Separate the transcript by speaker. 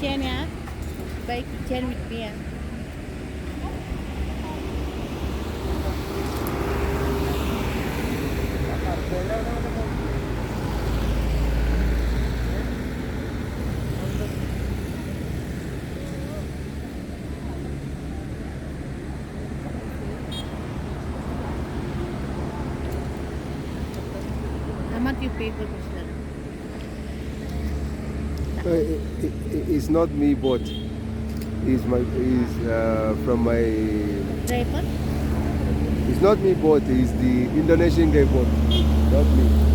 Speaker 1: kitchen, yeah. Buy kitchen with me, yeah. How much you pay for this letter?
Speaker 2: It's not me bought. From my.
Speaker 1: Driver?
Speaker 2: It's not me bought. It's the Indonesian guy bought. Not me.